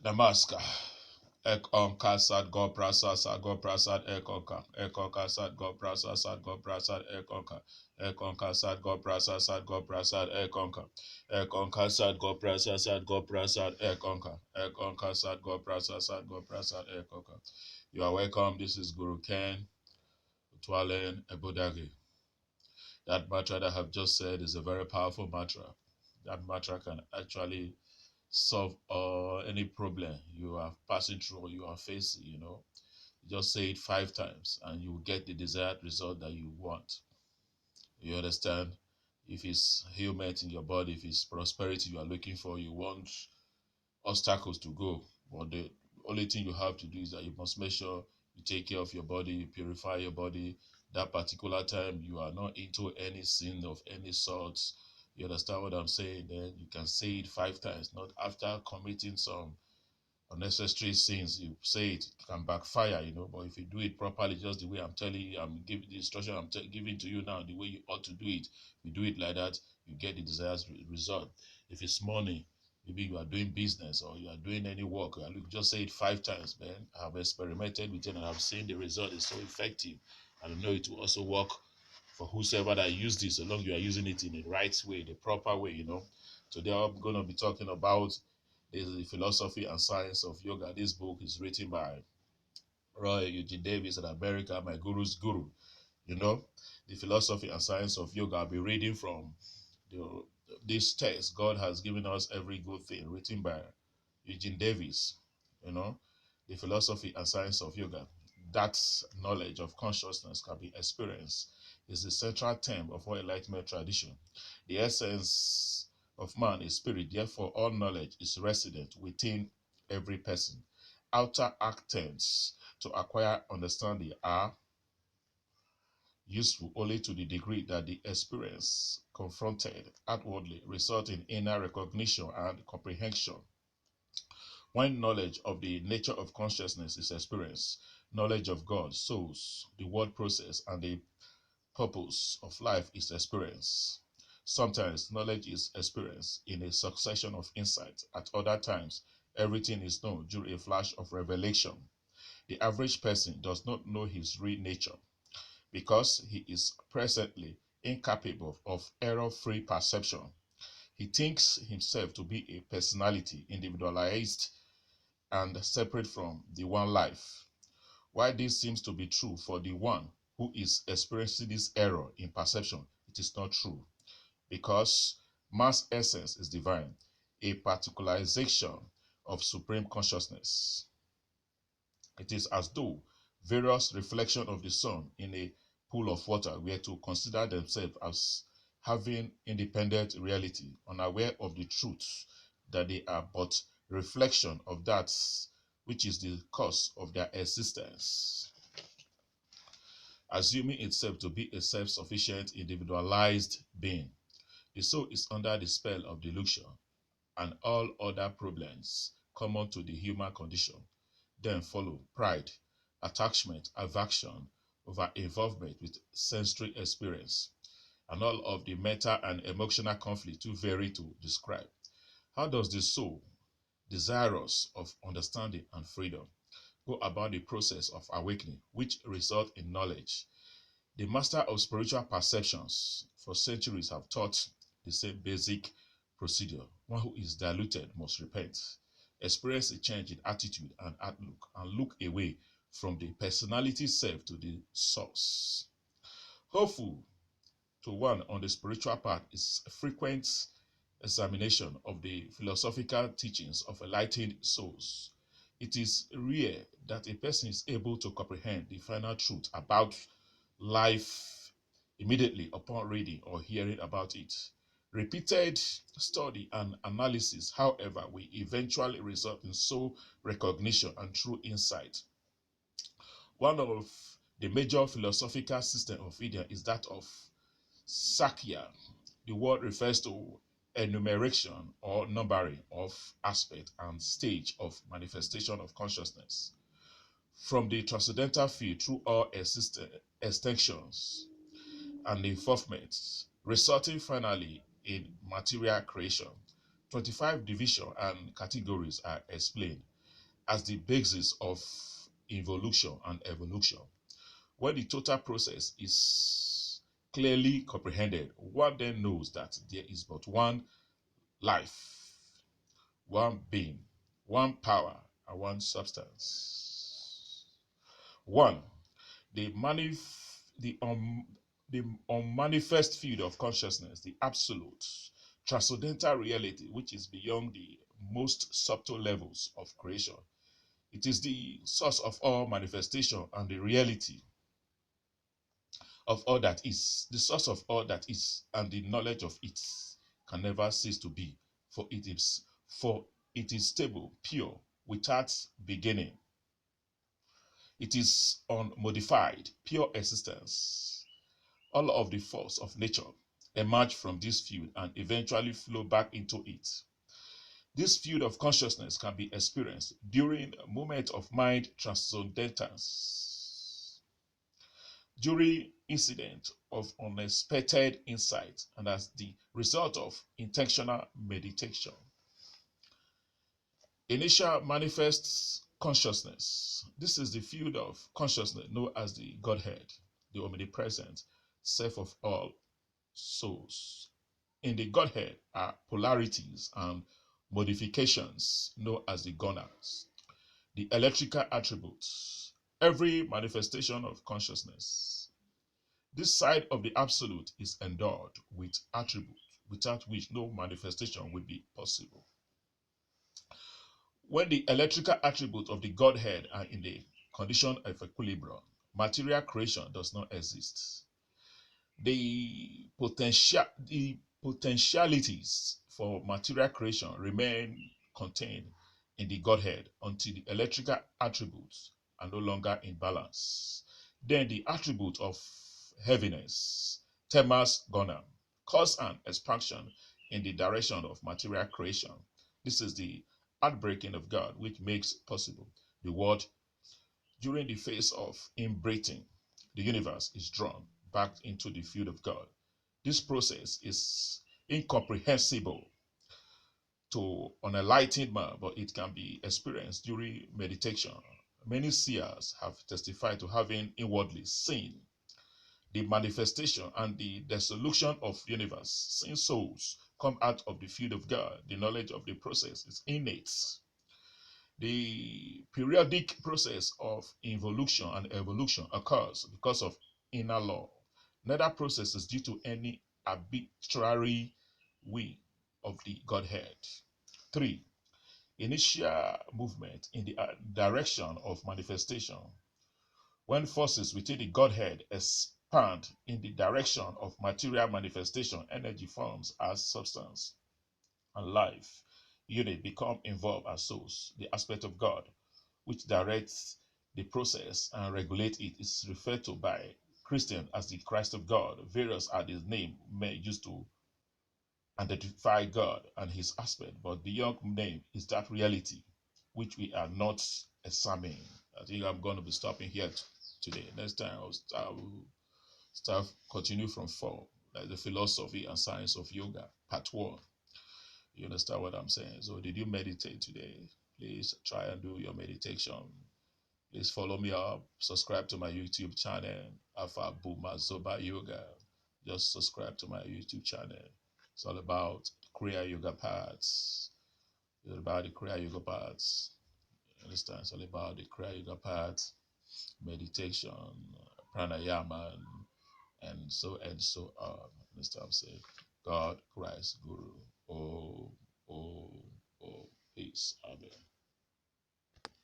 Namaskar. Ek Onkar Sat Go Prasad Sat Go Prasad Ek Onkar. Ek Onkar Sat Go Prasad Sat Go Prasad Ek Onkar. Ek Onkar Sat Go Prasad Sat Go Prasad Ek Onkar. Ek Onkar Sat Go Prasad Sat Go Prasad Ek Onkar. Ek Onkar Sat Go Prasad Sat Go Prasad Ek Onkar. You are welcome. This is Guru Ken Utwalen Ebodage. That mantra that I have just said is a very powerful mantra. That mantra can actually solve any problem you are passing through or you are facing, Just say it 5 times and you will get the desired result that you want. You understand? If it's healment in your body, if it's prosperity you are looking for, you want obstacles to go. But the only thing you have to do is that you must make sure you take care of your body, you purify your body. That particular time you are not into any sin of any sort. You understand what I'm saying? Then you can say it 5 times, not after committing some unnecessary sins. You say it can backfire, But if you do it properly, just the way I'm telling you, I'm giving the instruction I'm giving to you now, the way you ought to do it, you do it like that, you get the desired result. If it's money, maybe you are doing business or you are doing any work, just say it 5 times, man. I have experimented with it and I've seen the result is so effective. And I know it will also work for whosoever that use this, so long you are using it in the right way, the proper way, Today I'm going to be talking about the philosophy and science of yoga. This book is written by Roy Eugene Davis in America, my guru's guru. The philosophy and science of yoga. I'll be reading from this text. God has given us every good thing, written by Eugene Davis. The philosophy and science of yoga. That knowledge of consciousness can be experienced is the central theme of our enlightenment tradition. The essence of man is spirit, therefore all knowledge is resident within every person. Outer actions to acquire understanding are useful only to the degree that the experience confronted outwardly result in inner recognition and comprehension. When knowledge of the nature of consciousness is experienced, knowledge of God, souls, the word process, and the purpose of life is experienced. Sometimes knowledge is experienced in a succession of insights. At other times, everything is known during a flash of revelation. The average person does not know his real nature because he is presently incapable of error-free perception. He thinks himself to be a personality, individualized and separate from the one life. While this seems to be true for the one who is experiencing this error in perception, it is not true, because man's essence is divine, a particularization of supreme consciousness. It is as though various reflections of the sun in a pool of water were to consider themselves as having independent reality, unaware of the truth that they are but reflection of that which is the cause of their existence. Assuming itself to be a self-sufficient, individualized being, the soul is under the spell of delusion and all other problems common to the human condition. Then follow pride, attachment, aversion, over-involvement with sensory experience, and all of the mental and emotional conflict too vary to describe. How does the soul, desirous of understanding and freedom, go about the process of awakening, which results in knowledge? The master of spiritual perceptions for centuries have taught the same basic procedure. One who is diluted must repent, experience a change in attitude and outlook, and look away from the personality self to the source. Hopeful to one on the spiritual path is frequent examination of the philosophical teachings of enlightened souls. It is rare that a person is able to comprehend the final truth about life immediately upon reading or hearing about it. Repeated study and analysis, however, will eventually result in soul recognition and true insight. One of the major philosophical systems of India is that of Sakya. The word refers to enumeration or numbering of aspect and stage of manifestation of consciousness from the transcendental field through all extensions and involvements, resulting finally in material creation. 25 divisions and categories are explained. as the basis of evolution and evolution. When the total process is clearly comprehended, one then knows that there is but one life, one being, one power, and one substance. One, the the unmanifest field of consciousness, the absolute, transcendental reality, which is beyond the most subtle levels of creation. It is the source of all manifestation and the reality of all that is, the source of all that is, and the knowledge of it can never cease to be, for it is stable, pure, without beginning. It is unmodified, pure existence. All of the force of nature emerge from this field and eventually flow back into it. This field of consciousness can be experienced during a moment of mind transcendence, during incident of unexpected insight, and as the result of intentional meditation. Initial manifest consciousness. This is the field of consciousness known as the Godhead, the omnipresent self of all souls. In the Godhead are polarities and modifications known as the gonads, the electrical attributes, every manifestation of consciousness. This side of the absolute is endowed with attributes without which no manifestation will be possible. When the electrical attributes of the Godhead are in the condition of equilibrium, material creation does not exist. The potentialities for material creation remain contained in the Godhead until the electrical attributes are no longer in balance. Then the attribute of heaviness, temas gonam, cause an expansion in the direction of material creation. This is the outbreaking of God, which makes possible the world. During the phase of inbreathing, the universe is drawn back into the field of God. This process is incomprehensible to an enlightened man, but it can be experienced during meditation. Many seers have testified to having inwardly seen the manifestation and the dissolution of universe. Since souls come out of the field of God, the knowledge of the process is innate. The periodic process of involution and evolution occurs because of inner law. Neither process is due to any arbitrary will of the Godhead. 3. Initial movement in the direction of manifestation. When forces within the Godhead expand in the direction of material manifestation, energy forms as substance and life unit become involved as souls. The aspect of God which directs the process and regulates it is referred to by Christians as the Christ of God. Various are the names used to identify God and his aspect, but beyond name is that reality which we are not examining. I think I'm going to be stopping here today. Next time I'll start continue from 4, like the philosophy and science of yoga, part 1. You understand what I'm saying? So did you meditate today? Please try and do your meditation. Please follow me up. Subscribe to my YouTube channel, Alpha Buma Zoba Yoga. Just subscribe to my YouTube channel. It's all about Kriya Yoga parts. It's all about the Kriya Yoga parts. You understand? It's all about the Kriya Yoga parts, meditation, pranayama, and so on. Understand what I'm saying? God, Christ, Guru. Oh, oh, oh. Peace.